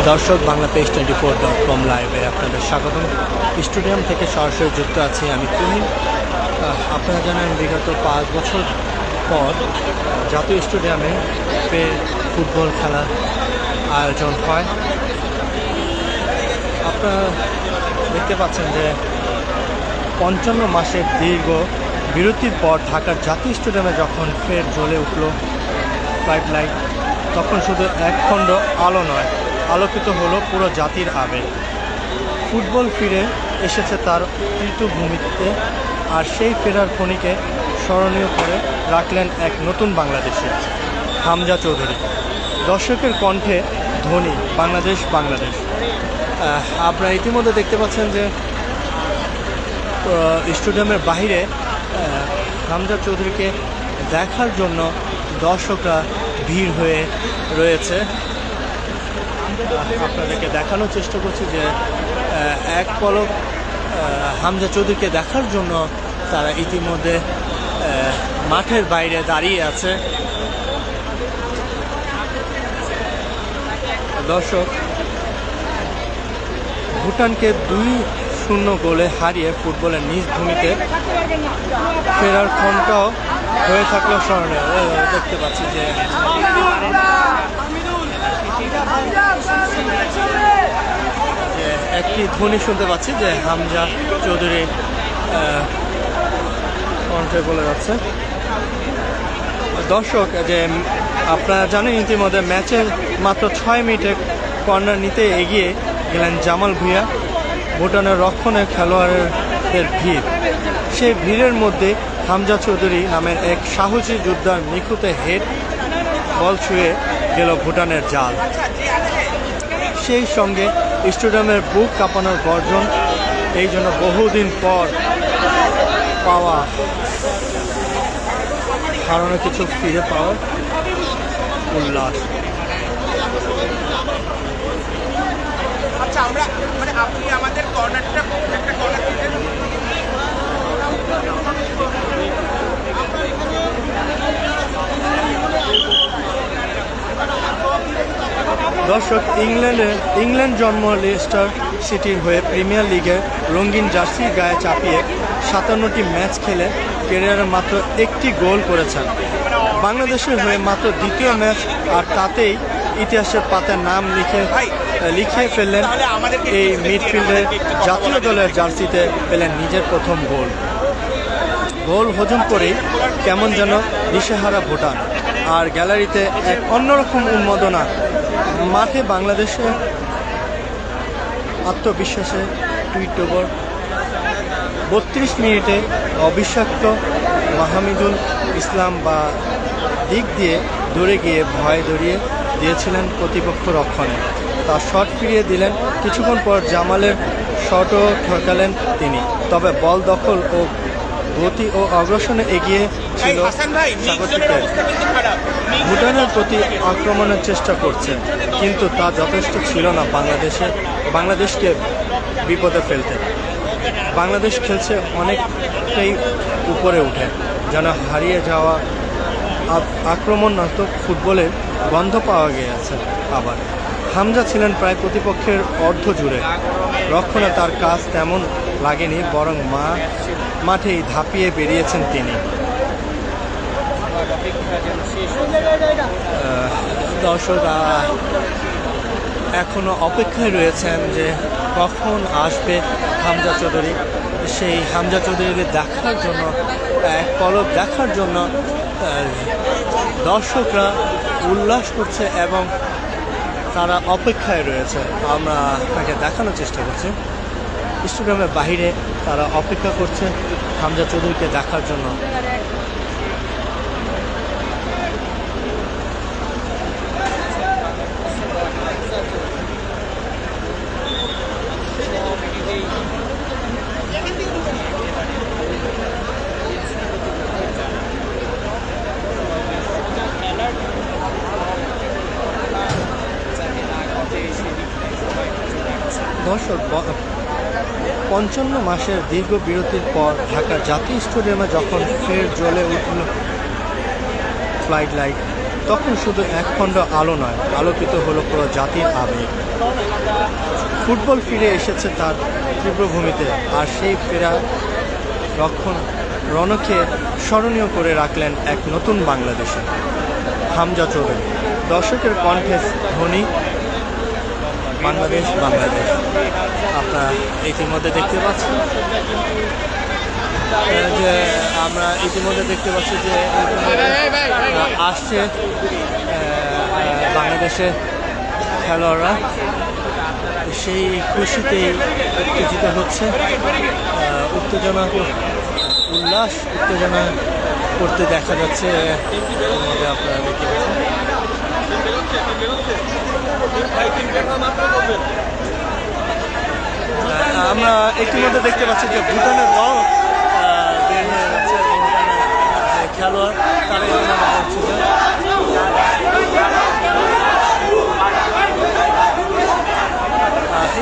দর্শক Bangla page 24.com লাইভে আপনাদের স্বাগতম। স্টেডিয়াম থেকে সরাসরি যুক্ত আছি আমি তুহিন। আপনারা জানেন বিগত 5 বছর পর জাতীয় স্টেডিয়ামে ফের ফুটবল খেলার আয়োজন হয়। আপনারা দেখতে পাচ্ছেন যে 55 মাসের দীর্ঘ বিরতির পর ঢাকার জাতীয় স্টেডিয়ামে যখন ফের জ্বলে উঠল ফ্লাড লাইট, তখন শুধু একখণ্ড আলো নয়, আলোকিত হলো পুরো জাতির আবেগ। ফুটবল ফিরে এসেছে তার তীর্থভূমিতে, আর সেই ফেরার ক্ষণিকে স্মরণীয় করে রাখলেন এক নতুন বাংলাদেশে, হামজা চৌধুরী। দর্শকের কণ্ঠে ধ্বনি বাংলাদেশ বাংলাদেশ। আপনারা ইতিমধ্যে দেখতে পাচ্ছেন যে স্টেডিয়ামের বাহিরে হামজা চৌধুরীকে দেখার জন্য দর্শকরা ভিড় হয়ে রয়েছে। আপনাদেরকে দেখানোর চেষ্টা করছি যে এক পলক হামজা চৌধুরীকে দেখার জন্য তারা ইতিমধ্যে মাঠের বাইরে দাঁড়িয়ে আছে। দর্শক, ভুটানকে 2-0 গোলে হারিয়ে ফুটবলের নিজ ভূমিতে ফেরার ক্ষণটাও হয়ে থাকলো স্মরণীয়। দেখতে পাচ্ছি যে একটি ধ্বনি শুনতে পাচ্ছি যে হামজা চৌধুরী কণ্ঠে বলে যাচ্ছে। দর্শক, যে আপনারা জানেন ইতিমধ্যে ম্যাচের মাত্র 6 মিনিটে কর্নার নিতে এগিয়ে গেলেন জামাল ভুঁইয়া। ভুটানের রক্ষণে খেলোয়াড়দের ভিড়, সেই ভিড়ের মধ্যে হামজা চৌধুরী নামের এক সাহসী যোদ্ধার নিখুঁতে হেড বল ছুঁয়ে গেল ভুটানের জাল। সেই সঙ্গে স্টেডিয়ামের বুক কাঁপানোর গর্জন, এই জন্য বহুদিন পর পাওয়া হারানো কিছু ফিরে পাওয়ার উল্লাস। আচ্ছা, আমরা মানে আপনি আমাদের কর্নারটা একটা কর্নার দিতেন। দর্শক, ইংল্যান্ড জন্ম লেস্টার সিটির হয়ে প্রিমিয়ার লিগের রঙিন জার্সি গায়ে চাপিয়ে 57টি ম্যাচ খেলে ক্যারিয়ারে মাত্র একটি গোল করেছেন। বাংলাদেশের হয়ে মাত্র দ্বিতীয় ম্যাচ, আর তাতেই ইতিহাসের পাতায় নাম লিখে ফেললেন এই মিডফিল্ডের জাতীয় দলের জার্সিতে পেলেন নিজের প্রথম গোল হজম করেই কেমন যেন দিশেহারা ভুটান, আর গ্যালারিতে এক অন্যরকম উন্মাদনা। মাঠে বাংলাদেশের আত্মবিশ্বাসে টুইট ওভার। 32 মিনিটে অবিষাক্ত মাহমুদুল ইসলাম বা দিক দিয়ে দৌড়ে গিয়ে ভয় ধরিয়ে দিয়েছিলেন প্রতিপক্ষ রক্ষণে। তার শট ফিরিয়ে দিলেন, কিছুক্ষণ পর জামালের শটও ঠকালেন তিনি। তবে বল দখল ও গতি ও অগ্রসনে এগিয়ে ছিল স্বাগতিকদের। ভুটানের প্রতি আক্রমণের চেষ্টা করছে, কিন্তু তা যথেষ্ট ছিল না বাংলাদেশকে বিপদে ফেলতে। বাংলাদেশ খেলছে অনেকটাই উপরে উঠে, যেন হারিয়ে যাওয়া আক্রমণাত্মক ফুটবলের গন্ধ পাওয়া গিয়েছে। আবার হামজা ছিলেন প্রায় প্রতিপক্ষের অর্ধ জুড়ে। রক্ষণে তার কাজ তেমন লাগেনি, বরং মাঠেই ধাপিয়ে বেরিয়েছেন তিনি। দর্শক এখনো অপেক্ষায় রয়েছেন যে কখন আসবে হামজা চৌধুরী। সেই হামজা চৌধুরীকে দেখার জন্য, এক পলক দেখার জন্য দর্শকরা উল্লাস করছে এবং তারা অপেক্ষায় রয়েছে। আমরা তাকে দেখানোর চেষ্টা করছি। স্টেডিয়ামের বাহিরে তারা অপেক্ষা করছে হামজা চৌধুরীকে দেখার জন্য। দর্শক, 55 মাসের দীর্ঘ বিরতির পর ঢাকা জাতীয় স্টেডিয়ামে যখন ফের জ্বলে উঠল ফ্লাড লাইট, তখন শুধু একখণ্ড আলো নয়, আলোকিত হলো পুরো জাতির আবেগ। ফুটবল ফিরে এসেছে তার তীব্রভূমিতে, আর সেই ফেরা রণকে স্মরণীয় করে রাখলেন এক নতুন বাংলাদেশে, হামজা চৌধুরী। দর্শকের কণ্ঠে ধ্বনি বাংলাদেশ বাংলাদেশ। আপনারা ইতিমধ্যে দেখতে পাচ্ছেন যে আসছে বাংলাদেশের খেলোয়াড়রা, সেই খুশিতেই উত্তেজিত হচ্ছে, উত্তেজনা করতে দেখা যাচ্ছে। আপনারা দেখতে পাচ্ছেন আমরা ইতিমধ্যে দেখতে পাচ্ছি যে ভুটানের দল বের হয়ে যাচ্ছে। ভুটানের যে খেলোয়াড় তারা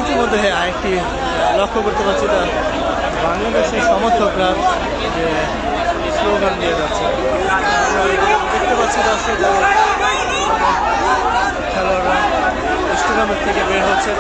ইতিমধ্যে আরেকটি লক্ষ্য করতে পারছি, তা বাংলাদেশের সমর্থকরা যে স্লোগান দিয়ে যাচ্ছে। দেখতে পাচ্ছি দর্শক খেলোয়াড়রা স্টেডিয়ামের থেকে বের হচ্ছে।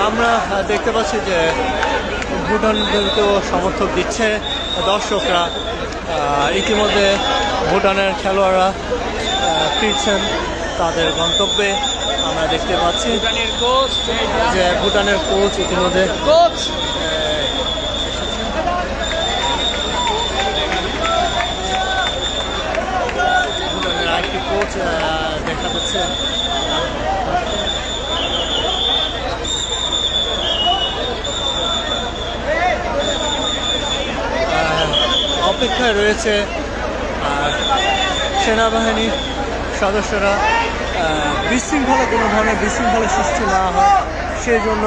আমরা দেখতে পাচ্ছি যে ভুটানদেরকেও সমর্থন দিচ্ছে দর্শকরা। ইতিমধ্যে ভুটানের খেলোয়াড়রা ফিরছেন তাদের গন্তব্যে। আমরা দেখতে পাচ্ছি যে ভুটানের কোচ ইতিমধ্যে ভুটানের আরেকটি কোচ দেখা যাচ্ছে। অপেক্ষায় রয়েছে আর সেনাবাহিনীর সদস্যরা বিশৃঙ্খলা, কোনো ধরনের বিশৃঙ্খলা সৃষ্টি না হয় সেই জন্য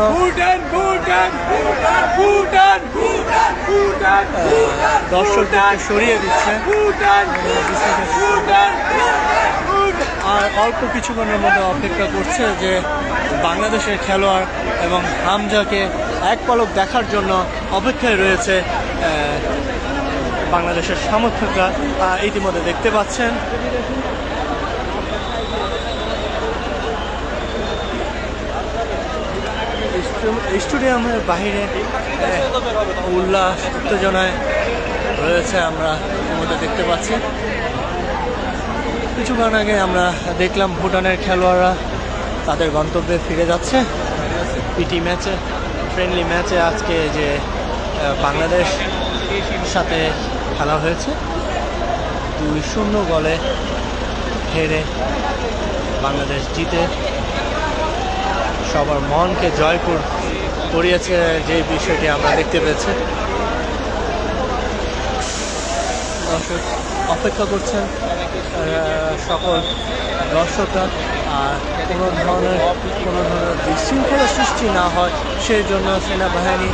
দর্শকদেরকে সরিয়ে দিচ্ছে। আর অল্প কিছুক্ষণের মধ্যে অপেক্ষা করছে যে বাংলাদেশের খেলোয়াড় এবং হামজাকে এক পলক দেখার জন্য অপেক্ষায় রয়েছে বাংলাদেশের সমর্থকরা। ইতিমধ্যে দেখতে পাচ্ছেন স্টেডিয়ামের বাইরে উল্লাস উত্তেজনায় রয়েছে। আমরা ইতিমধ্যে দেখতে পাচ্ছি। কিছুক্ষণ আগে আমরা দেখলাম ভুটানের খেলোয়াড়রা তাদের গন্তব্যে ফিরে যাচ্ছে। পিটি ম্যাচে, ফ্রেন্ডলি ম্যাচে আজকে যে বাংলাদেশ সাথে খেলা হয়েছে, 2-0 গোলে হেরে বাংলাদেশ জিতে সবার মনকে জয় করিয়েছে, যে বিষয়টি আমরা দেখতে পেয়েছি। দর্শক অপেক্ষা করছেন সকল দর্শকরা, আর কোনো ধরনের বিশৃঙ্খলা সৃষ্টি না হয় সেই জন্য সেনাবাহিনী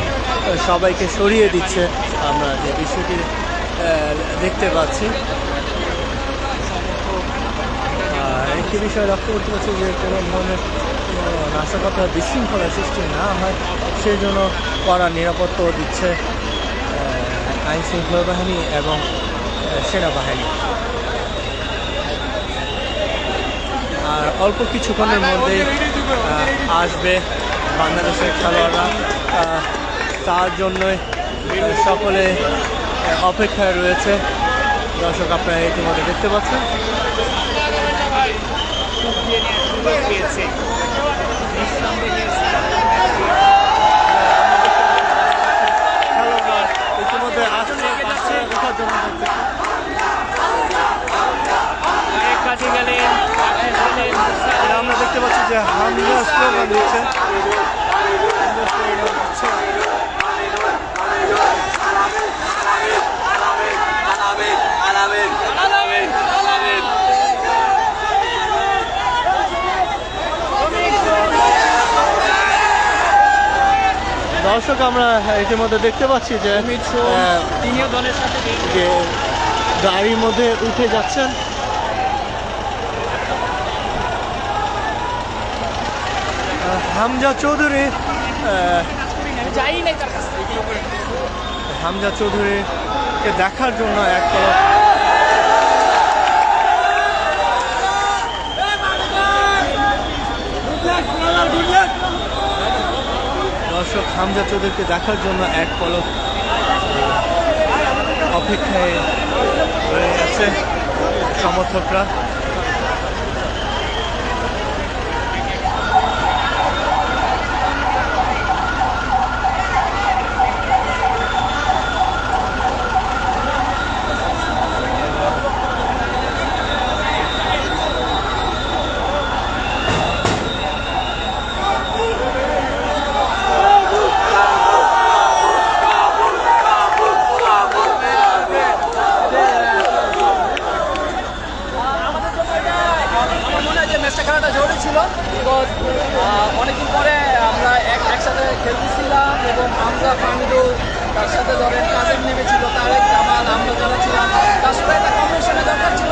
সবাইকে সরিয়ে দিচ্ছে। আমরা যে বিষয়টি দেখতে পাচ্ছি, একটি বিষয় লক্ষ্য করতে পারছি যে কোনো ধরনের নাশকতা বিশৃঙ্খলা সৃষ্টি না হয় সেই জন্য কড়া নিরাপত্তাও দিচ্ছে আইন শৃঙ্খলা বাহিনী এবং সেনাবাহিনী। আর অল্প কিছুক্ষণের মধ্যেই আসবে বাংলাদেশের খেলোয়াড়রা, তার জন্যই সকলে অপেক্ষায় রয়েছে। দর্শক আপনারা ইতিমধ্যে দেখতে পাচ্ছেন। ইতিমধ্যে আসছে দেখার জন্য আমরা দেখতে পাচ্ছি যে হামজা স্লোগান দিচ্ছে। দর্শক আমরা ইতিমধ্যে দেখতে পাচ্ছি যে তিনিও দলের সাথে যে গাড়ির মধ্যে উঠে যাচ্ছেন। হামজা চৌধুরী যাই নাই তার কাছ থেকে। হামজা চৌধুরীকে দেখার জন্য এক পলক দর্শক হামজা চৌধুরীকে দেখার জন্য এক পলক অপেক্ষায় রয়ে আছে সমর্থকরা। ম্যাচটা খেলাটা জরুরি ছিল, বিকজ অনেকদিন পরে আমরা একসাথে খেলতেছিলাম এবং আমরা ফামিদুল তার সাথে ধরেন কাজের নেমেছিল, তারেক জামাল আমরা যারা ছিলাম তার সাথে একটা কম্বিনেশনের দরকার ছিল।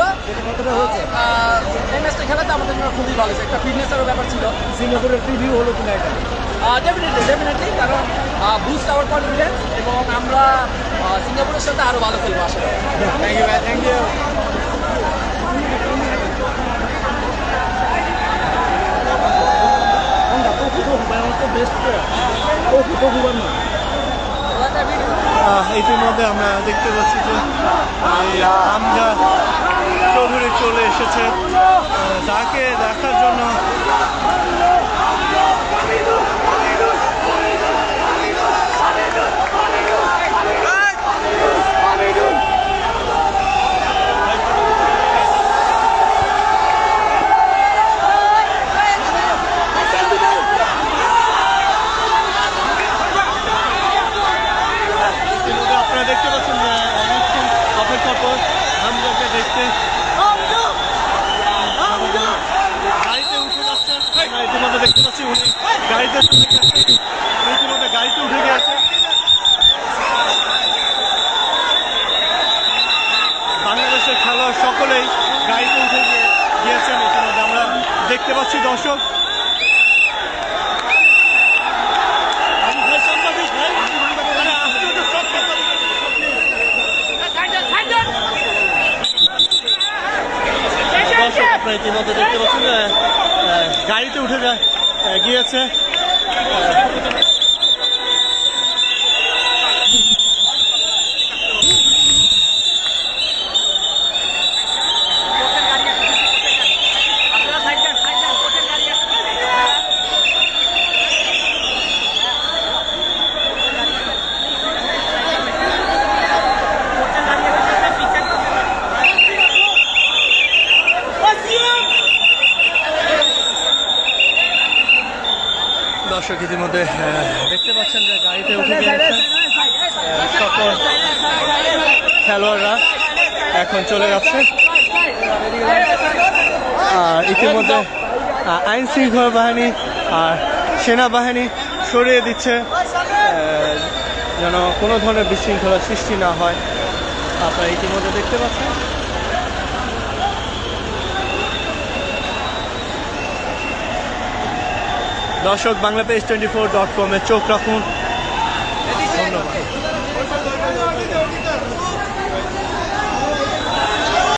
এই ম্যাচটা খেলাতে আমাদের জন্য খুবই ভালো ছিল, একটা ফিটনেসেরও ব্যাপার ছিল। সিঙ্গাপুরের প্রিভিউ হলো কিনা এটা? ডেফিনেটলি কারণ বুস্ট আওয়ার কনফিডেন্স এবং আমরা সিঙ্গাপুরের সাথে আরও ভালো খেলবো আসলে। থ্যাংক ইউ ভাই, থ্যাংক ইউ। ইতিমধ্যে আমরা দেখতে পাচ্ছি যে এই হামজা চৌধুরী চলে এসেছে তাকে দেখার জন্য। আপনারা দেখতে পাচ্ছেন যে অনেকক্ষণ অপেক্ষা পর হামজাকে দেখতে গাড়িতে উঠে যাচ্ছেন। আমরা ইতিমধ্যে দেখতে পাচ্ছি উনি গাড়িতে ইতিমধ্যে গাড়িতে উঠে গিয়েছে। বাংলাদেশের খেলোয়াড় সকলেই গাড়িতে উঠে গিয়েছেন ইতিমধ্যে আমরা দেখতে পাচ্ছি। দর্শক আপনারা ইতিমধ্যে দেখতে পাচ্ছেন গাড়িতে উঠে গিয়েছে। দর্শক ইতিমধ্যে দেখতে পাচ্ছেন যে গাড়িতে উঠে গিয়েছে সকল খেলোয়াড়রা এখন চলে যাচ্ছে। আর ইতিমধ্যে আইন শৃঙ্খলা বাহিনী আর সেনাবাহিনী সরিয়ে দিচ্ছে যেন কোনো ধরনের বিশৃঙ্খলা সৃষ্টি না হয়। আপনারা ইতিমধ্যে দেখতে পাচ্ছেন। দর্শক বাংলাদেশ24.com চোখ রাখুন। ধন্যবাদ।